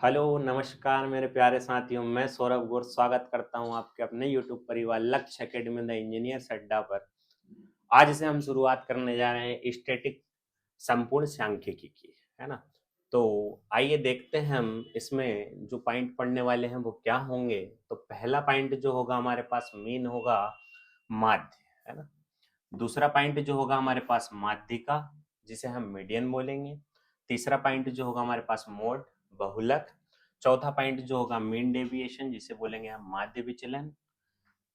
Hello, नमस्कार मेरे प्यारे साथियों, मैं सौरभ गौर स्वागत करता हूं आपके अपने यूट्यूब परिवार लक्ष्य एकेडमी द इंजीनियर्स अड्डा पर। आज से हम शुरुआत करने जा रहे हैं स्टैटिक संपूर्ण सांख्यिकी की, है ना? तो आइए देखते हैं हम इसमें जो पॉइंट पढ़ने वाले हैं वो क्या होंगे। तो पहला पॉइंट जो होगा हमारे पास मीन होगा माध्य, है ना? दूसरा पॉइंट जो होगा हमारे पास माध्यिका, जिसे हम मीडियन बोलेंगे। तीसरा पॉइंट जो होगा हमारे पास मोड, बहुलक। चौथा पॉइंट जो होगा मीन डेविएशन, जिसे बोलेंगे हम माध्य विचलन।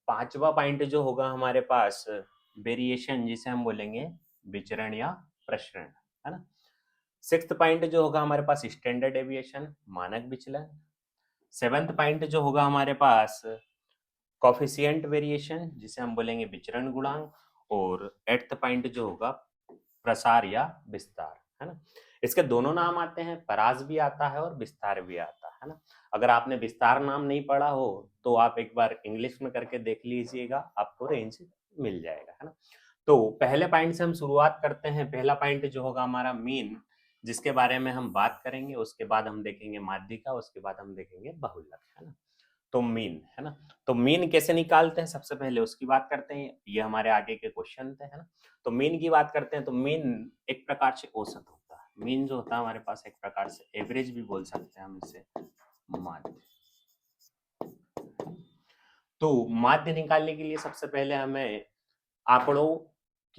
पांचवा पॉइंट जो होगा हमारे पास वेरिएशन, जिसे हम बोलेंगे विचरण या प्रसरण, है ना? सिक्स्थ पॉइंट जो होगा हमारे पास स्टैंडर्ड डेविएशन, मानक विचलन। सेवंथ पॉइंट जो होगा हमारे पास कॉफिशिएंट वेरिएशन, जिसे हम बोलेंगे विचरण गुणांक। और एट्थ पॉइंट जो होगा प्रसार या विस्तार, है ना? इसके दोनों नाम आते हैं, परास भी आता है और विस्तार भी आता है ना? अगर आपने विस्तार नाम नहीं पढ़ा हो तो आप एक बार इंग्लिश में करके देख लीजिएगा, आपको रेंज मिल जाएगा, है ना? तो पहले पॉइंट से हम शुरुआत करते हैं। पहला पॉइंट जो होगा हमारा मीन, जिसके बारे में हम बात करेंगे। उसके बाद हम देखेंगे माध्यिका, उसके बाद हम देखेंगे बहुलक, है ना? तो मीन, है ना? तो मीन कैसे निकालते हैं सबसे पहले उसकी बात करते हैं। ये हमारे आगे के क्वेश्चन थे, है ना? तो मीन की बात करते हैं। तो मीन एक प्रकार से औसत होता है। मीन जो होता है हमारे पास एक प्रकार से एवरेज भी बोल सकते हैं हम इसे, माध्य। तो माध्य निकालने के लिए सबसे पहले हमें आंकड़ों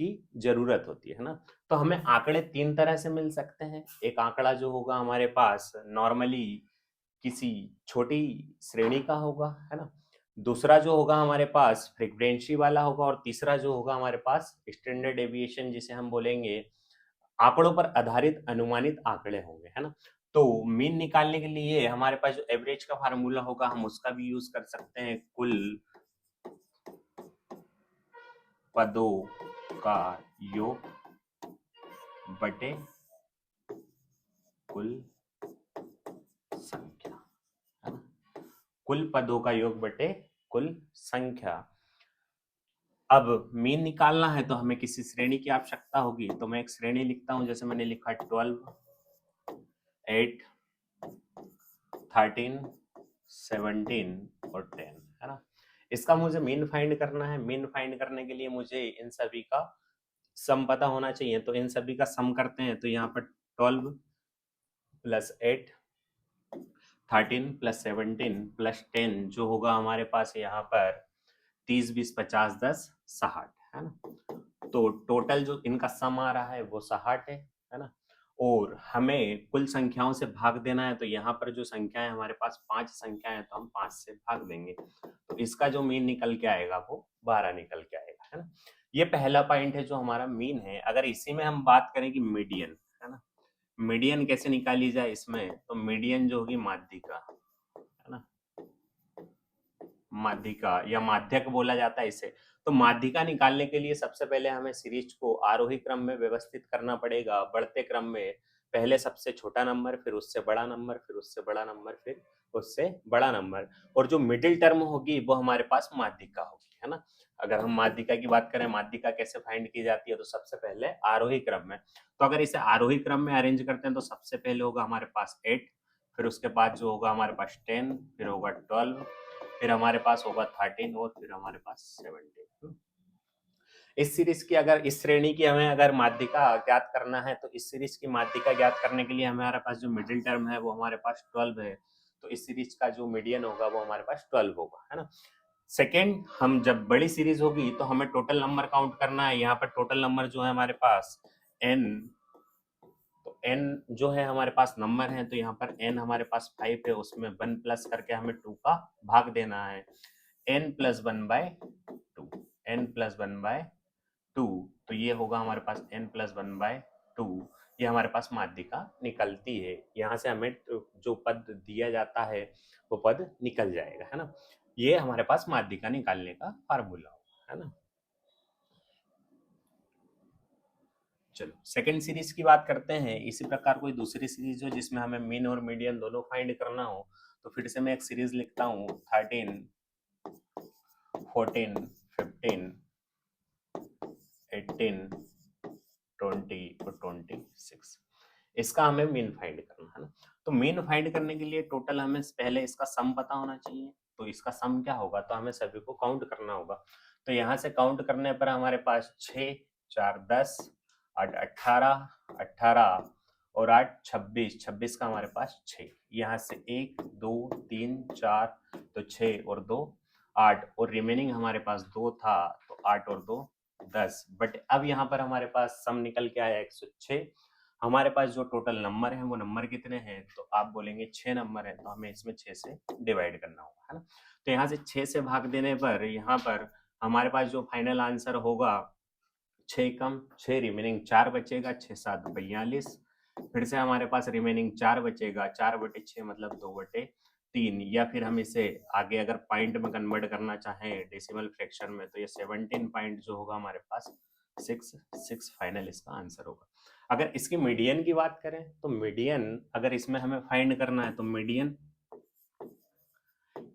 की जरूरत होती है ना? तो हमें आंकड़े तीन तरह से मिल सकते हैं। एक आंकड़ा जो होगा हमारे पास नॉर्मली किसी छोटी श्रेणी का होगा, है ना? दूसरा जो होगा हमारे पास फ्रीक्वेंसी वाला होगा और तीसरा जो होगा हमारे पास स्टैंडर्ड डेविएशन, जिसे हम बोलेंगे आंकड़ों पर आधारित अनुमानित आंकड़े होंगे, है ना? तो मीन निकालने के लिए हमारे पास जो एवरेज का फार्मूला होगा हम उसका भी यूज कर सकते हैं। कुल पदों का योग बटे कुल संख्या, है ना? कुल पदों का योग बटे कुल संख्या। अब मीन निकालना है तो हमें किसी श्रेणी की आवश्यकता होगी। तो मैं एक श्रेणी लिखता हूं, जैसे मैंने लिखा 12, 8, 13, 17 और 10, है ना? इसका मुझे मीन फाइंड करना है। मीन फाइंड करने के लिए मुझे इन सभी का सम पता होना चाहिए। तो इन सभी का सम करते हैं। तो यहाँ पर 12 प्लस 8, 13 प्लस 17 प्लस 10 जो होगा हमारे पास यहाँ पर 30, 20, 50, 10, 60, है ना? तो टोटल जो इनका सम आ रहा है वो 60 है ना? और हमें कुल संख्याओं से भाग देना है। तो यहाँ पर जो संख्या है हमारे पास 5 संख्या है, तो हम 5 से भाग देंगे। तो इसका जो मीन निकल के आएगा वो 12 निकल के आएगा, है ना? ये पहला पॉइंट है जो हमारा मीन है। अगर इसी में हम बात करें कि मीडियन, है ना? मीडियन कैसे निकाली जाए इसमें, तो मीडियन जो होगी माध्यिका, है ना? माध्यिका या माध्यक बोला जाता है इसे। तो माध्यिका निकालने के लिए सबसे पहले हमें सीरीज को आरोही क्रम में व्यवस्थित करना पड़ेगा। बढ़ते क्रम में पहले सबसे छोटा नंबर, फिर उससे बड़ा नंबर, फिर उससे बड़ा नंबर, फिर उससे बड़ा नंबर। और जो मिडिल टर्म होगी वो हमारे पास माध्यिका होगी, है ना? अगर हम माध्यिका की बात करें, माध्यिका कैसे फाइंड की जाती है, तो सबसे पहले आरोही क्रम में। तो अगर इसे आरोही क्रम में अरेंज करते हैं तो सबसे पहले होगा हमारे पास 8, फिर उसके बाद जो होगा हमारे पास 10, फिर होगा 12, फिर हमारे पास होगा 13 और फिर हमारे पास 17। इस सीरीज की, अगर इस श्रेणी की हमें अगर माध्यिका ज्ञात करना है तो इस सीरीज की माध्यिका ज्ञात करने के लिए हमारे पास जो मिडिल टर्म है वो हमारे पास 12 है। तो इस सीरीज का जो मीडियन होगा वो हमारे पास 12 होगा, है ना? सेकेंड, हम जब बड़ी सीरीज होगी तो हमें टोटल नंबर काउंट करना है। यहाँ पर टोटल नंबर जो है हमारे पास n, तो n जो है हमारे पास नंबर है। तो यहाँ पर n हमारे पास 5 है, उसमें 1 प्लस करके हमें 2 का भाग देना है। n प्लस 1/2, n प्लस 1/2, तो ये होगा हमारे पास n प्लस 1/2। ये हमारे पास माध्यिका निकलती है। यहाँ से हमें जो पद दिया जाता है वो पद निकल जाएगा, है ना? ये हमारे पास माध्यिका निकालने का फार्मूला होगा, है ना? चलो सेकंड सीरीज की बात करते हैं। इसी प्रकार कोई दूसरी सीरीज हो जिसमें हमें मीन और मीडियन दोनों फाइंड करना हो, तो फिर से मैं एक सीरीज लिखता हूँ 13, 14, 15, 18, 20 और 26। इसका हमें मीन फाइंड करना है ना। तो मीन फाइंड करने के लिए टोटल हमें पहले इसका सम पता होना चाहिए। तो इसका सम क्या होगा, तो हमें सभी को काउंट करना होगा। तो यहाँ से काउंट करने पर हमारे पास 6 4 10 8 18 18 और 8 26, 26 का हमारे पास 6। यहाँ से 1 2 3 4 तो 6 और 2 8 और रिमेनिंग हमारे पास 2 था, तो 8 और 2 10। बट अब यहाँ पर हमारे पास सम निकल के आया 106। हमारे पास जो टोटल नंबर है वो नंबर कितने हैं, तो आप बोलेंगे 6 नंबर है, तो हमें इसमें 6 से डिवाइड करना होगा, है ना। तो यहाँ से 6 से भाग देने पर यहाँ पर हमारे पास जो फाइनल आंसर होगा 6 कम 6 रिमेनिंग 4 बचेगा, 6 7 42। फिर से हमारे पास रिमेनिंग 4 बचेगा, 4/6 मतलब 2/3। या फिर हम इसे आगे अगर पॉइंट में कन्वर्ट करना चाहें डेसिमल फ्रैक्शन में, तो ये 17 पॉइंट जो होगा हमारे पास 6 फाइनल इसका आंसर होगा। अगर इसकी मीडियन की बात करें, तो मीडियन अगर इसमें हमें फाइंड करना है, तो मीडियन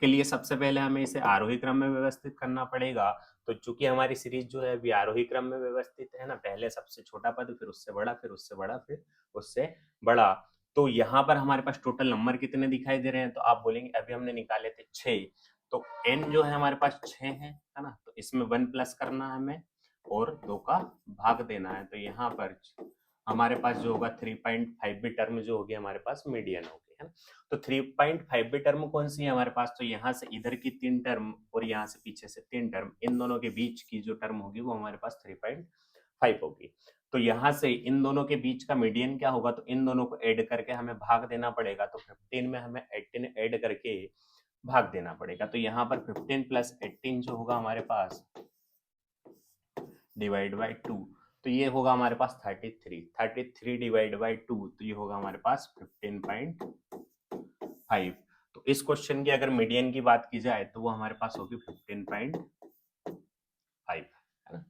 के लिए सबसे पहले हमें इसे आरोही क्रम में व्यवस्थित करना पड़ेगा। तो चूंकि हमारी सीरीज जो है अभी आरोही क्रम में व्यवस्थित है ना, पहले सबसे छोटा पद, फिर उससे बड़ा, फिर उससे बड़ा, फिर उससे बड़ा। तो यहाँ पर हमारे पास टोटल नंबर कितने दिखाई दे रहे हैं, तो आप बोलेंगे अभी हमने निकाले थे 6, तो n जो है हमारे पास 6 है ना। तो इसमें 1 प्लस करना है हमें और 2 का भाग देना है। तो यहाँ पर हमारे पास जो होगा 3.5 भी टर्म जो होगी हमारे पास मीडियन होगी, है ना। तो 3.5 भी टर्म कौन सी है हमारे पास, तो यहाँ से इधर की 3 टर्म और यहाँ से पीछे से 3 टर्म, इन दोनों के बीच की जो टर्म होगी वो हमारे पास 3.5 होगी। तो यहाँ से इन दोनों के बीच का मीडियन क्या होगा, तो इन दोनों को ऐड करके हमें भाग देना पड़ेगा। तो 15 में हमें 18 ऐड करके भाग देना पड़ेगा। तो यहाँ पर 15 प्लस 18 जो होगा हमारे पास डिवाइड बाई 2, तो ये होगा हमारे पास 33 डिवाइड बाई 2, तो ये होगा हमारे पास 15.5। तो इस क्वेश्चन की अगर मीडियन की बात की जाए तो वो हमारे पास होगी 15.5, है ना।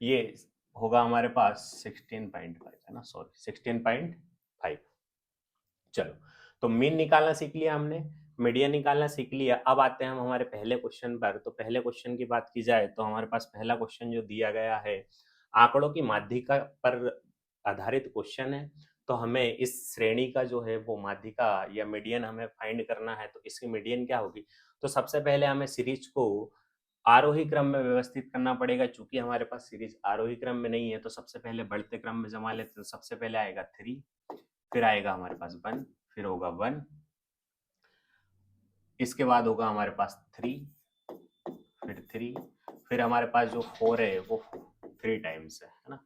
ये होगा हमारे पास 16.5, है ना, सॉरी 16.5। चलो, तो मीन निकालना सीख लिया हमने, मीडियन निकालना सीख लिया। अब आते हैं हम हमारे पहले क्वेश्चन पर। तो पहले क्वेश्चन की बात की जाए तो हमारे पास पहला क्वेश्चन जो दिया गया है आंकड़ों की माध्यिका पर आधारित क्वेश्चन है। तो हमें इस श्रेणी का जो है वो माध्यिका या मीडियन हमें फाइंड करना है। तो इसकी मीडियन क्या होगी, तो सबसे पहले हमें सीरीज को आरोही क्रम में व्यवस्थित करना पड़ेगा। चूंकि हमारे पास सीरीज आरोही क्रम में नहीं है, तो सबसे पहले बढ़ते क्रम में जमा लेते हैं। तो सबसे पहले आएगा 3, फिर आएगा हमारे पास 1, फिर होगा 1, इसके बाद होगा हमारे पास 3, फिर 3, फिर हमारे पास जो 4 है वो 3 टाइम्स है ना,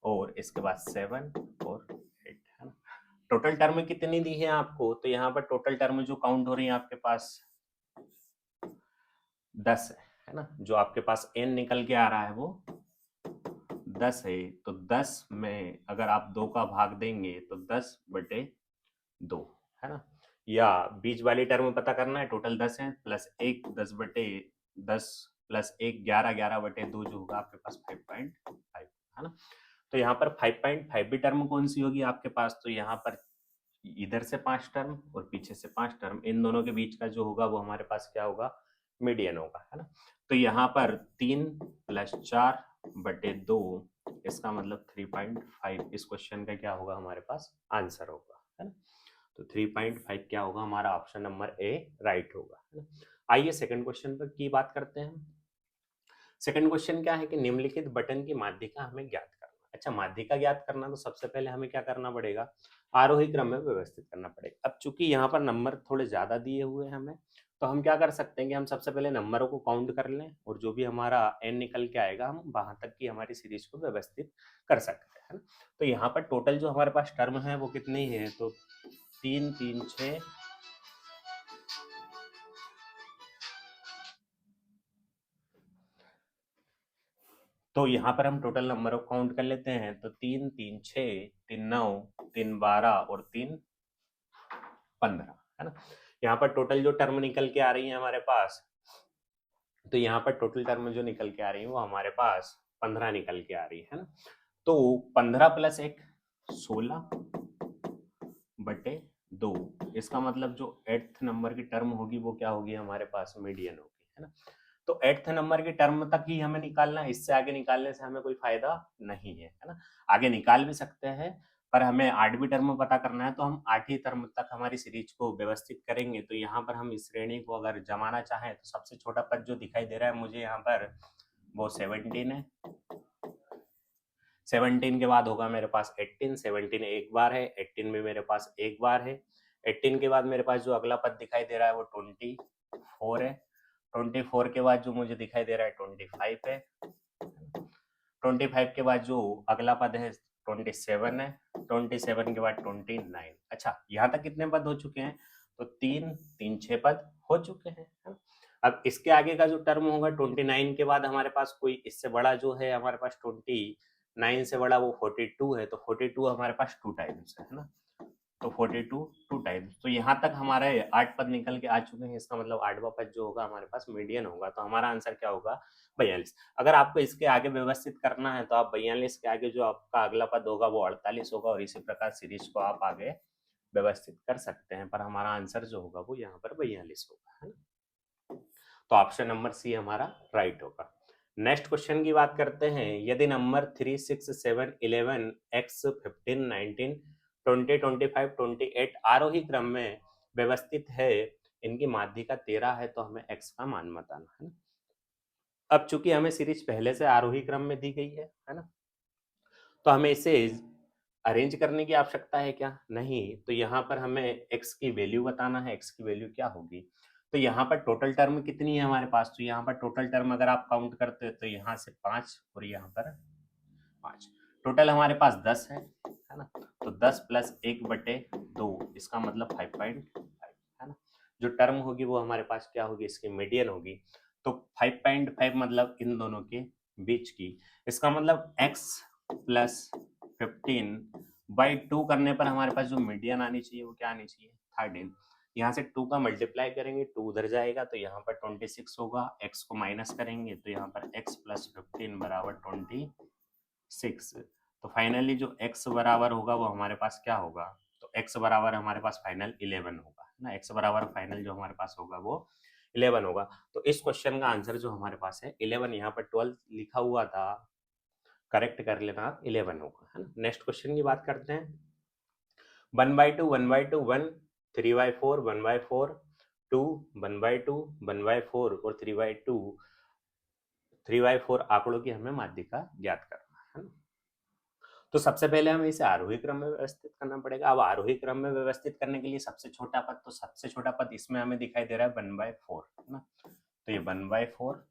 और इसके बाद 7 और 8, है ना। टोटल टर्म कितनी दी है आपको, तो यहाँ पर टोटल टर्म जो काउंट हो रही है आपके पास 10 है ना। जो आपके पास n निकल के आ रहा है वो 10 है। तो 10 में अगर आप 2 का भाग देंगे तो 10/2, है ना। या बीच वाली टर्म पता करना है, टोटल 10 है, प्लस 1 10/10 प्लस 1 11/2 जो होगा आपके पास 5.5, है ना। तो यहाँ पर 5.5 भी टर्म कौन सी होगी आपके पास, तो यहाँ पर इधर से 5 टर्म और पीछे से 5 टर्म, इन दोनों के बीच का जो होगा वो हमारे पास क्या होगा, मीडियन होगा, है ना। तो यहाँ पर 3 + 4/2, इसका मतलब 3.5 इस क्वेश्चन का क्या होगा हमारे पास आंसर होगा, है ना। तो 3.5 क्या होगा हमारा, ऑप्शन नंबर ए राइट होगा, है ना। आइए सेकंड क्वेश्चन पर की बात करते हैं। सेकंड क्वेश्चन क्या है कि निम्नलिखित बटन की माध्यिका हमें ज्ञात करना। अच्छा, माध्यिका ज्ञात करना, तो सबसे पहले हमें क्या करना पड़ेगा, आरोही क्रम में व्यवस्थित करना पड़ेगा। अब चूंकि यहाँ पर नंबर थोड़े ज्यादा दिए हुए हैं हमें, तो हम क्या कर सकते हैं कि हम सबसे पहले नंबरों को काउंट कर लें और जो भी हमारा n निकल के आएगा हम वहां तक की हमारी सीरीज को व्यवस्थित कर सकते हैं, है ना। तो यहाँ पर टोटल जो हमारे पास टर्म है वो कितनी है, तो 3 3 6, तो यहाँ पर हम टोटल नंबर ऑफ काउंट कर लेते हैं। तो 3 3 6, 3 9, 3 12 और 3 15, है ना। यहाँ पर टोटल जो टर्म निकल के आ रही है हमारे पास, तो यहाँ पर टोटल टर्म जो निकल के आ रही है वो हमारे पास 15 निकल के आ रही है ना। तो 15 + 1 16/2, इसका मतलब जो 8th नंबर की टर्म होगी वो क्या होगी हमारे पास, मीडियन होगी, है ना। तो 8th नंबर की टर्म तक ही हमें निकालना है, इससे आगे निकालने से हमें कोई फायदा नहीं है, है ना। आगे निकाल भी सकते हैं पर हमें 8वीं टर्म में पता करना है, तो हम 8वीं टर्म तक हमारी सीरीज को व्यवस्थित करेंगे। तो यहाँ पर हम इस श्रेणी को अगर जमाना चाहें तो सबसे छोटा पद जो दिखाई दे रहा है मुझे यहाँ पर वो 17 है। 17 के बाद होगा मेरे पास 18, 17 एक बार है, 18 में मेरे पास एक बार है। 18 के बाद मेरे पास जो अगला पद दिखाई दे रहा है वो 24 है। 24 के बाद जो मुझे दिखाई दे रहा है 25 है। 25 के बाद जो अगला पद है 27 है। 27 के बाद 29। अच्छा, यहाँ तक कितने पद हो चुके हैं? तो 6 पद हो चुके हैं। अब इसके आगे का जो टर्म होगा 29 के बाद हमारे पास कोई इससे बड़ा जो है हमारे पास 29 से बड़ा वो 42 है। तो 42 हमारे पास 2 टाइम्स है ना। तो 42 2 टाइम्स। तो यहाँ तक हमारे 8 पद निकल के आ चुके हैं। इसका मतलब 8वां पद जो होगा हमारे पास मीडियन होगा। तो हमारा आंसर क्या होगा? 42। अगर आपको इसके आगे व्यवस्थित करना है तो आप 42 के आगे जो आपका अगला पद होगा वो 48 होगा, और इसी प्रकार सीरीज को आप आगे व्यवस्थित कर सकते हैं। पर हमारा आंसर जो होगा वो यहाँ पर 42 होगा, है ना। तो ऑप्शन नंबर सी हमारा राइट होगा। नेक्स्ट क्वेश्चन की बात करते हैं। यदि नंबर 3, 6, 7, 11, x, 15, 19, 20, 25, 28 आरोही क्रम में व्यवस्थित है, इनकी माध्यिका 13 है, तो हमें x का मान बताना है ना। अब चूंकि हमें सीरीज पहले से आरोही क्रम में दी गई है ना, तो हमें इसे अरेंज करने की आवश्यकता है क्या? नहीं। तो यहाँ पर हमें x की वैल्यू बताना है। x की वैल्यू क्या होगी? तो यहाँ पर टोटल टर्म कितनी है हमारे पास? तो यहाँ पर टोटल टर्म अगर आप काउंट करते हो तो यहाँ से 5 और यहाँ पर 5, टोटल हमारे पास 10 है ना। तो 10 + 1/2, इसका मतलब 5.5 है ना। जो टर्म होगी वो हमारे पास क्या होगी? इसकी मीडियन होगी। तो 5.5 मतलब इन दोनों के बीच की। इसका मतलब x + 15/2 करने पर हमारे पास जो मीडियन आनी चाहिए वो क्या आनी चाहिए? 13। यहाँ से 2 का मल्टीप्लाई करेंगे, 2 उधर जाएगा तो यहाँ पर 26 होगा। x को माइनस करेंगे तो यहाँ पर x + 15 = 26। तो फाइनली जो x बराबर होगा वो हमारे पास क्या होगा? तो x बराबर हमारे पास फाइनल 11 होगा ना। x बराबर फाइनल जो हमारे पास होगा वो 11 होगा। तो इस क्वेश्चन का आंसर जो हमारे पास है 11, यहाँ पर 12 लिखा हुआ था, करेक्ट कर लेना, 11 होगा, है ना। नेक्स्ट क्वेश्चन की बात करते हैं। 1/2, 1/2, 1, 3/4, 1/4, 2, 1/2, 1/4 और 3/2, 3/4 आंकड़ों की हमें माध्यिका ज्ञात करना है ना। तो सबसे पहले हमें इसे आरोही क्रम में व्यवस्थित करना पड़ेगा। अब आरोही क्रम में व्यवस्थित करने के लिए सबसे छोटा पद, तो सबसे छोटा पद इसमें हमें दिखाई दे रहा है 1/4 है ना। तो ये 1/4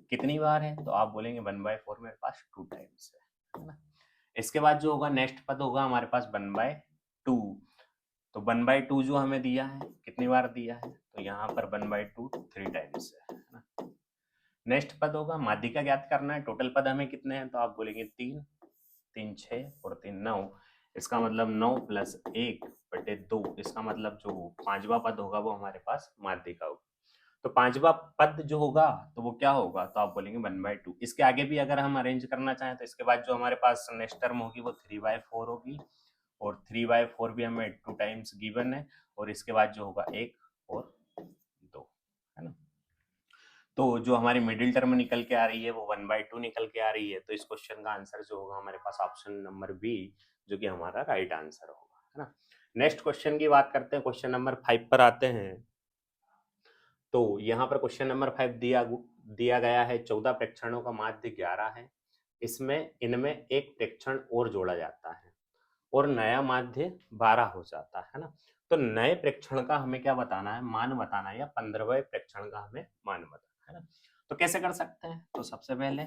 कितनी बार है? तो आप बोलेंगे 1/4 मेरे पास 2 टाइम्स है ना। इसके बाद जो होगा नेक्स्ट पद होगा हमारे पास 1/2। तो 1/2 जो हमें दिया है कितनी बार दिया है? तो यहाँ पर 1/2 3 टाइम्स है ना। नेक्स्ट पद होगा माध्यिका ज्ञात करना है। टोटल पद हमें कितने हैं? तो आप बोलेंगे 3, 3 6 और 3 9। इसका मतलब 9 + 1/2। इसका मतलब जो 5वां पद होगा वो हमारे पास माध्यिका होगा। तो 5वां पद जो होगा तो वो क्या होगा? तो आप बोलेंगे 1/2। इसके आगे भी अगर हम अरेंज करना चाहें तो इसके बाद जो हमारे पास नेक्स्ट टर्म होगी वो 3/4 होगी, और 3/4 भी हमें 2 टाइम्स गिवन है, और इसके बाद जो होगा 1 और 2 है ना। तो जो हमारी मिडिल टर्म निकल के आ रही है वो 1/2 निकल के आ रही है। तो इस क्वेश्चन का आंसर जो होगा हमारे पास ऑप्शन नंबर बी, जो कि हमारा राइट आंसर होगा, है ना। नेक्स्ट क्वेश्चन की बात करते हैं। क्वेश्चन नंबर 5 पर आते हैं। तो यहाँ पर क्वेश्चन नंबर 5 दिया गया है। 14 प्रेक्षणों का माध्य 11 है। इसमें इनमें एक प्रेक्षण और जोड़ा जाता है और नया माध्य 12 हो जाता है ना। तो नए प्रेक्षण का हमें क्या बताना है? मान बताना है, या 15वें प्रेक्षण का हमें मान बताना है ना। तो कैसे कर सकते हैं? तो सबसे पहले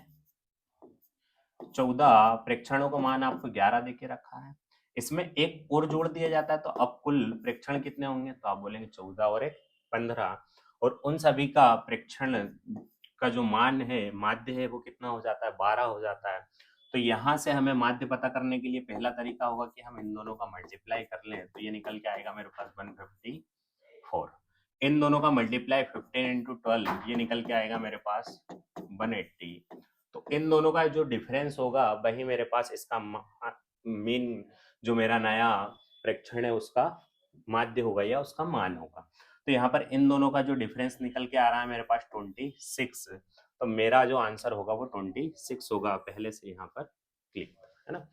14 प्रेक्षणों का मान आपको 11 देके रखा है, इसमें एक और जोड़ दिया जाता है, तो अब कुल प्रेक्षण कितने होंगे? तो आप बोलेंगे 14 और 1 15, और उन सभी का प्रेक्षण का जो मान है, माध्य है, वो कितना हो जाता है? 12 हो जाता है। तो यहाँ से हमें माध्य पता करने के लिए पहला तरीका होगा कि हम इन दोनों का मल्टीप्लाई कर लें। तो ये निकल के आएगा मेरे पास 154। इन दोनों का मल्टीप्लाई 15 × 12, ये निकल के आएगा मेरे पास 180। तो इन दोनों का जो डिफरेंस होगा वही मेरे पास इसका मीन, जो मेरा नया प्रेक्षण है उसका माध्य होगा या उसका मान होगा। तो यहाँ पर इन दोनों का जो डिफरेंस निकल के आ रहा है मेरे पास 26। तो मेरा जो आंसर होगा वो 26 होगा, पहले से यहाँ पर क्लिक है ना।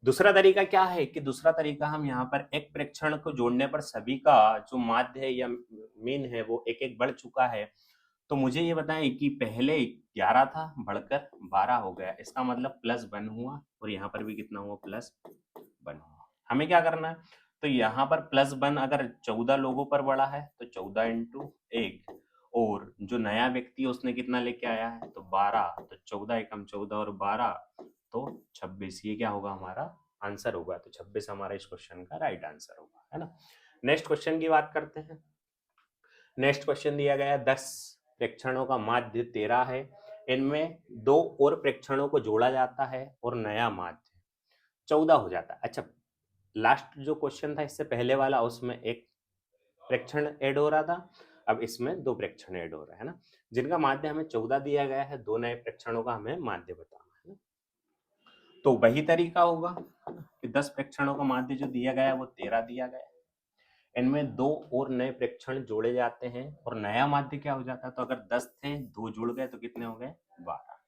दूसरा तरीका क्या है कि दूसरा तरीका हम यहाँ पर एक प्रेक्षण को जोड़ने पर सभी का जो माध्य है या मीन है वो एक एक बढ़ चुका है। तो मुझे ये बताएं कि पहले 11 था बढ़कर 12 हो गया, इसका मतलब +1 हुआ और यहाँ पर भी कितना हुआ +1 हुआ। हमें क्या करना है, तो यहाँ पर +1 अगर 14 लोगों पर बढ़ा है तो 14 इंटू 1, और जो नया व्यक्ति है उसने कितना लेके आया है तो 12, तो 14 एकम 14 और 12 तो 26। ये क्या होगा हमारा आंसर होगा। तो 26 हमारा इस क्वेश्चन का राइट आंसर होगा, है ना। नेक्स्ट क्वेश्चन की बात करते हैं। नेक्स्ट क्वेश्चन दिया गया है 10 प्रेक्षणों का माध्य 13 है, इनमें 2 और प्रेक्षणों को जोड़ा जाता है और नया माध्य 14 हो जाता है। अच्छा, लास्ट जो क्वेश्चन था इससे पहले वाला, उसमें एक प्रेक्षण ऐड हो रहा था, अब इसमें 2 प्रेक्षण ऐड हो रहा है ना, जिनका माध्य हमें 14 दिया गया है, 2 नए प्रेक्षणों का हमें माध्य बताना है ना। तो वही तरीका होगा कि 10 प्रेक्षणों का माध्य जो दिया गया है वो 13 दिया गया है, इनमें 2 और नए प्रेक्षण जोड़े जाते हैं और नया माध्य क्या हो जाता है, तो अगर 10 थे 2 जुड़ गए तो कितने हो गए 12,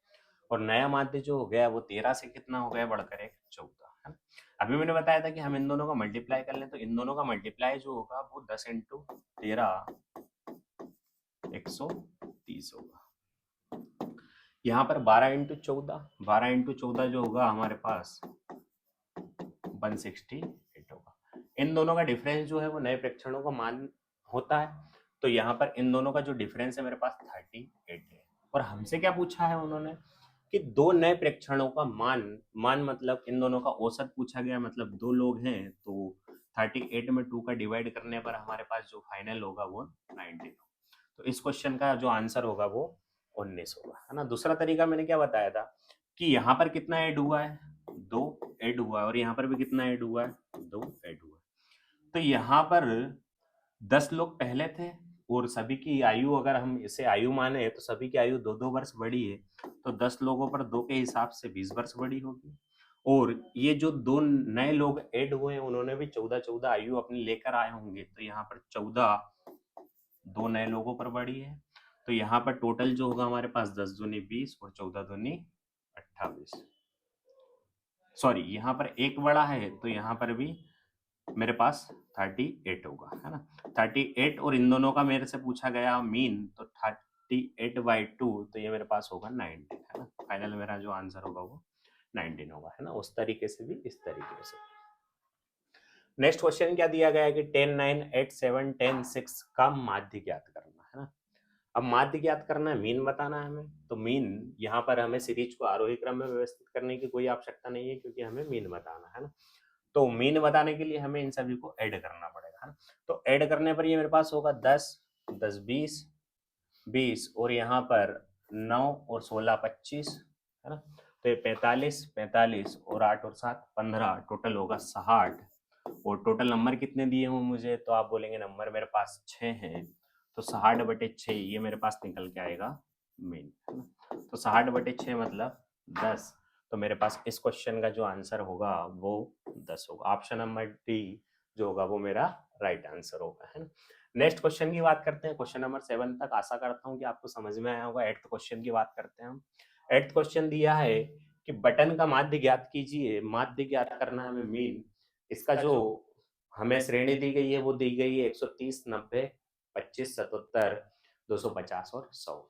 और नया माध्य जो हो गया वो 13 से कितना हो गया बढ़कर एक 14, है ना। अभी मैंने बताया था कि हम इन दोनों का मल्टीप्लाई कर लें, तो इन दोनों का मल्टीप्लाई जो होगा वो 10 इंटू 13 130 होगा। यहाँ पर 12 इंटू 14 जो होगा हमारे पास 168 होगा। इन दोनों का डिफरेंस जो है वो नए प्रेक्षणों का मान होता है, तो यहाँ पर इन दोनों का जो डिफरेंस है मेरे पास 38 है। और हमसे क्या पूछा है उन्होंने कि 2 नए प्रेक्षणों का मान मतलब इन दोनों का औसत पूछा गया, मतलब 2 लोग हैं तो 38 में 2 का डिवाइड करने पर हमारे पास जो फाइनल होगा वो 19 होगा। तो इस क्वेश्चन का जो आंसर होगा वो 19 होगा, है ना। दूसरा तरीका मैंने क्या बताया था कि यहाँ पर कितना ऐड हुआ है 2 ऐड हुआ है, और यहाँ पर भी कितना ऐड हुआ है 2 ऐड हुआ है। तो यहाँ पर 10 लोग पहले थे और सभी की आयु अगर हम इसे आयु माने तो सभी की आयु 2-2 वर्ष बड़ी है, तो 10 लोगों पर 2 के हिसाब से 20 वर्ष बड़ी होगी। और ये जो 2 नए लोग ऐड हुए हैं उन्होंने भी 14-14 आयु अपनी लेकर आए होंगे, तो यहाँ पर 14 2 नए लोगों पर बड़ी है, तो यहाँ पर टोटल जो होगा हमारे पास 10 दूनी 20 और 14 दूनी 28। सॉरी, यहाँ पर एक बड़ा है तो यहाँ पर भी मेरे पास 38 होगा, है ना। 38 और इन दोनों का मेरे से पूछा गया मीन, तो 38/2, तो ये मेरे पास होगा 19, है ना। फाइनल मेरा जो आंसर होगा वो 19 होगा, है ना। उस तरीके से भी इस तरीके से। नेक्स्ट क्वेश्चन क्या दिया गया है कि 10 9 8 7 10 6 का माध्य ज्ञात करना, है ना। अब माध्य ज्ञात करना है, मीन बताना है हमें, तो मीन यहाँ पर हमें सीरीज को आरोही क्रम में व्यवस्थित करने की कोई आवश्यकता नहीं है क्योंकि हमें मीन बताना है ना। तो मीन बताने के लिए हमें इन सभी को ऐड करना पड़ेगा, है ना। तो ऐड करने पर ये मेरे पास होगा 10 10 20 और यहाँ पर 9 और 16 25, है ना। तो ये 45 45 और 8 और 7 15, टोटल होगा 60। और टोटल नंबर कितने दिए हों मुझे, तो आप बोलेंगे नंबर मेरे पास 6 हैं, तो 60/6 ये मेरे पास निकल के आएगा मीन, है ना। तो 60/6 मतलब 10, तो मेरे पास इस क्वेश्चन का जो आंसर होगा वो 10 होगा। ऑप्शन नंबर डी जो होगा वो मेरा राइट आंसर होगा, है ना। नेक्स्ट क्वेश्चन की बात करते हैं, क्वेश्चन नंबर 7 तक आशा करता हूँ कि आपको समझ में आया होगा। 8th क्वेश्चन की बात करते हैं हम। 8th क्वेश्चन दिया है कि बटन का माध्य ज्ञात कीजिए। माध्य ज्ञात करना है हमें मीन, इसका जो हमें श्रेणी दी गई है वो दी गई है 130 90 25 77 250 और 100।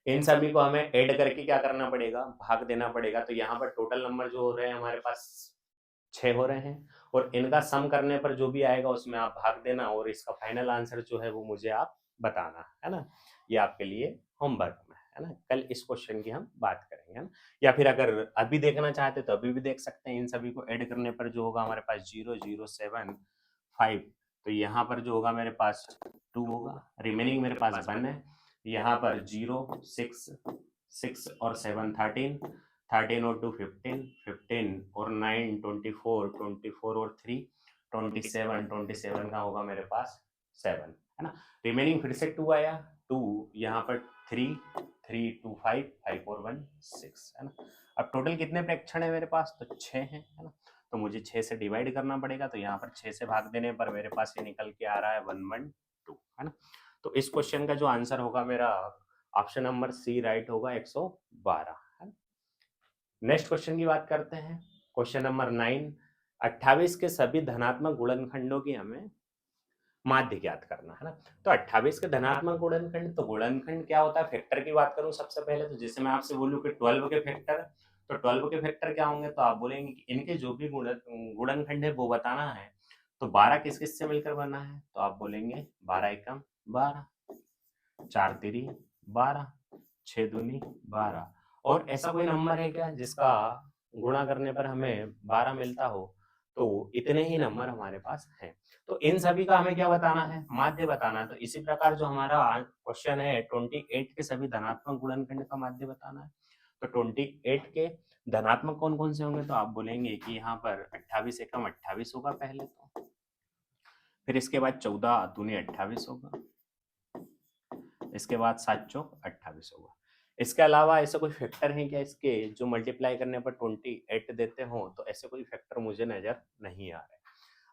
इन सभी को हमें ऐड करके क्या करना पड़ेगा, भाग देना पड़ेगा। तो यहाँ पर टोटल नंबर जो हो रहे हैं हमारे पास 6 हो रहे हैं, और इनका सम करने पर जो भी आएगा उसमें आप भाग देना, और इसका फाइनल आंसर जो है वो मुझे आप बताना, है ना। ये आपके लिए होमवर्क में है ना। कल इस क्वेश्चन की हम बात करेंगे, है ना। या फिर अगर अभी देखना चाहते तो अभी भी देख सकते हैं। इन सभी को ऐड करने पर जो होगा हमारे पास 0 0 7 5, तो यहाँ पर जो होगा मेरे पास 2 होगा, रिमेनिंग मेरे पास 1 है। यहाँ पर 0 6 6 और 7 13 13 और 2 15 15 और 9 24 24 और 3 27 27 का होगा मेरे पास 7, है ना। रिमेनिंग फिर से 2 आया, 2 यहाँ पर 3 3 2 5 5 और 1 6, है ना। अब टोटल कितने प्रेक्षण है मेरे पास, तो 6 हैं, है ना। तो मुझे 6 से डिवाइड करना पड़ेगा, तो यहाँ पर 6 से भाग देने पर मेरे पास ये निकल के आ रहा है 112, है ना। तो इस क्वेश्चन का जो आंसर होगा मेरा ऑप्शन नंबर सी राइट होगा 112, है ना। नेक्स्ट क्वेश्चन की बात करते हैं। क्वेश्चन नंबर 9, 28 के सभी धनात्मक गुणनखंडों की हमें माध्य ज्ञात करना है ना। तो 28 के धनात्मक गुणनखंड, तो गुणनखंड क्या होता है, फैक्टर की बात करूं सबसे पहले, तो जैसे मैं आपसे बोलूं कि 12 के फैक्टर, तो 12 के फैक्टर क्या होंगे, तो आप बोलेंगे कि इनके जो भी गुणनखंड है वो बताना है। तो 12 किस किस से मिलकर बना है, तो आप बोलेंगे 12 एकम 12, 4 तिरी 12, 6 दूनी 12। और ऐसा कोई नंबर है क्या जिसका गुणा करने पर हमें 12 मिलता हो, तो इतने ही नंबर हमारे पास हैं। तो इन सभी का हमें क्या बताना है, माध्य बताना है। तो इसी प्रकार जो हमारा क्वेश्चन है 28 के सभी धनात्मक गुणनखंड का माध्य बताना है। तो 28 के धनात्मक कौन कौन से होंगे, तो आप बोलेंगे कि यहाँ पर 28 एकम 28 होगा पहले, तो फिर इसके बाद 14 दूनी 28 होगा, इसके बाद 7 चौक 28 होगा। इसके अलावा ऐसे कोई फैक्टर हैं क्या इसके जो मल्टीप्लाई करने पर 28 देते हो, तो ऐसे कोई फैक्टर मुझे नजर नहीं आ रहे।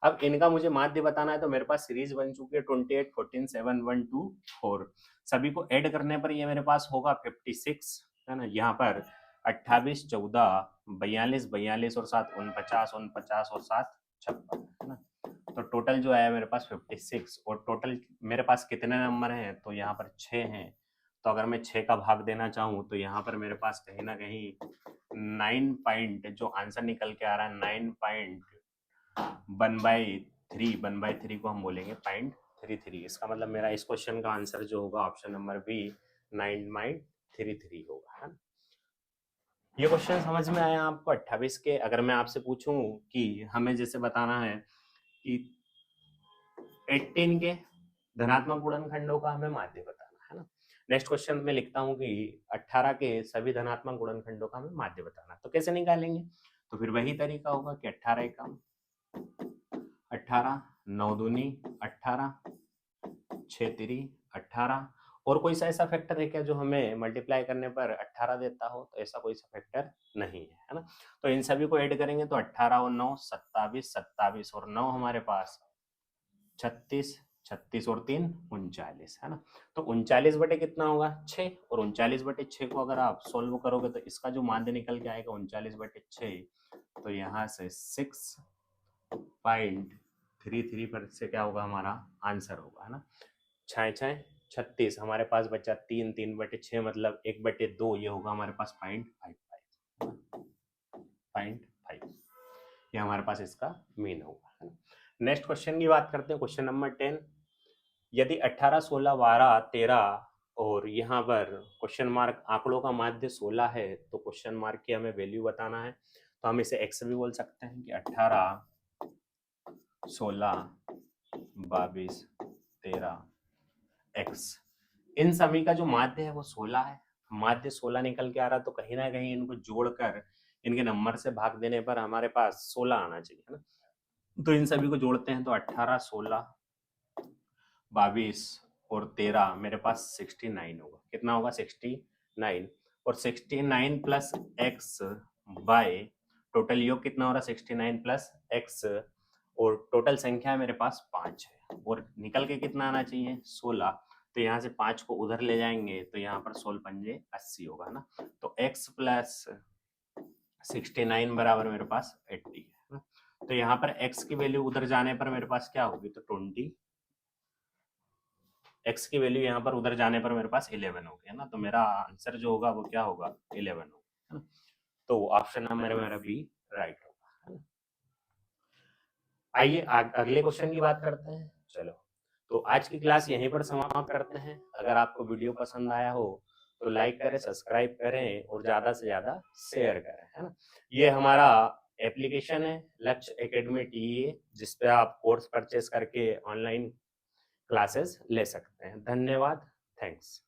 अब इनका मुझे माध्य बताना है, तो मेरे पास सीरीज बन चुकी है 28, 14, 7, 1, 2, 4। सभी को ऐड करने पर ये मेरे पास होगा 56, है ना। यहाँ पर 28, 14, 42, 42 और 7 49, 49 और 7 56, है ना। तो टोटल जो आया मेरे पास 56, और टोटल मेरे पास कितने नंबर हैं, तो यहाँ पर 6 हैं। तो अगर मैं 6 का भाग देना चाहूँ, तो यहाँ पर मेरे पास कहीं ना कहीं 9 पॉइंट जो आंसर निकल के आ रहा है 9.1/3, 1/3 को हम बोलेंगे 0.33। इसका मतलब मेरा इस क्वेश्चन का आंसर जो होगा ऑप्शन नंबर बी 9.33 होगा, है ना। ये क्वेश्चन समझ में आया आपको 28 के। अगर मैं आपसे पूछूं कि हमें जैसे बताना है कि 18 के धनात्मक गुणनखंडों का हमें माध्य बताना है ना। नेक्स्ट क्वेश्चन में लिखता हूँ कि 18 के सभी धनात्मक गुणनखंडों का हमें माध्य बताना, तो कैसे निकालेंगे, तो फिर वही तरीका होगा कि 18 एकम 18, 9 दूनी 18, 6 तिरी 18। और कोई सा ऐसा फैक्टर है क्या जो हमें मल्टीप्लाई करने पर 18 देता हो, तो ऐसा कोई सा फैक्टर नहीं है ना। तो इन सभी को ऐड करेंगे तो 18 और 9 27, 27 और 9 हमारे पास 36, 36 और 3 39, है ना। तो 39 बटे कितना होगा 6, और 39 बटे 6 को अगर आप सोल्व करोगे तो इसका जो माध्य निकल के आएगा 39 बटे 6, तो यहाँ से 6.33 पर से क्या होगा हमारा आंसर होगा, है ना। 6 6 36, हमारे पास बचा 3, 3 बटे 6 मतलब 1 बटे 2, ये होगा हमारे पास 0.55, ये हमारे पास इसका मीन होगा, है ना। नेक्स्ट क्वेश्चन की बात करते हैं, क्वेश्चन नंबर 10। यदि 18, 16, 12, 13 और यहाँ पर क्वेश्चन मार्क आंकड़ों का माध्य 16 है, तो क्वेश्चन मार्क की हमें वैल्यू बताना है। तो हम इसे x भी बोल सकते हैं कि 18, 16, 22, 13 x। इन सभी का जो माध्य है वो 16 है। माध्य 16 निकल के आ रहा, तो कहीं ना कहीं इनको जोड़कर इनके नंबर से भाग देने पर हमारे पास 16 आना चाहिए, है ना। तो इन सभी को जोड़ते हैं तो 18, 16, 22 और 13 मेरे पास 69 होगा। कितना होगा 69, और 69 प्लस एक्स बाय टोटल योग कितना हो रहा है 69 प्लस एक्स, और टोटल संख्या मेरे पास 5 है, और निकल के कितना आना चाहिए 16। तो यहाँ से 5 को उधर ले जाएंगे तो यहाँ पर 16 पंजे 80 होगा ना। तो x प्लस 69 बराबर मेरे पास 80 है ना। तो यहाँ पर x की वैल्यू उधर जाने पर मेरे पास क्या होगी, तो 20, x की वैल्यू यहाँ पर उधर जाने पर मेरे पास 11 हो गया ना। तो मेरा आंसर जो होगा वो क्या होगा 11 होगा, है ना। तो ऑप्शन नंबर मेरा बी राइट होगा, है ना। आइए अगले क्वेश्चन की बात करते हैं। चलो, तो आज की क्लास यहीं पर समाप्त करते हैं। अगर आपको वीडियो पसंद आया हो तो लाइक करें, सब्सक्राइब करें और ज्यादा से ज्यादा शेयर करें, है ना। ये हमारा एप्लीकेशन है लक्ष्य एकेडमी टीए, जिसपे आप कोर्स परचेस करके ऑनलाइन क्लासेस ले सकते हैं। धन्यवाद, थैंक्स।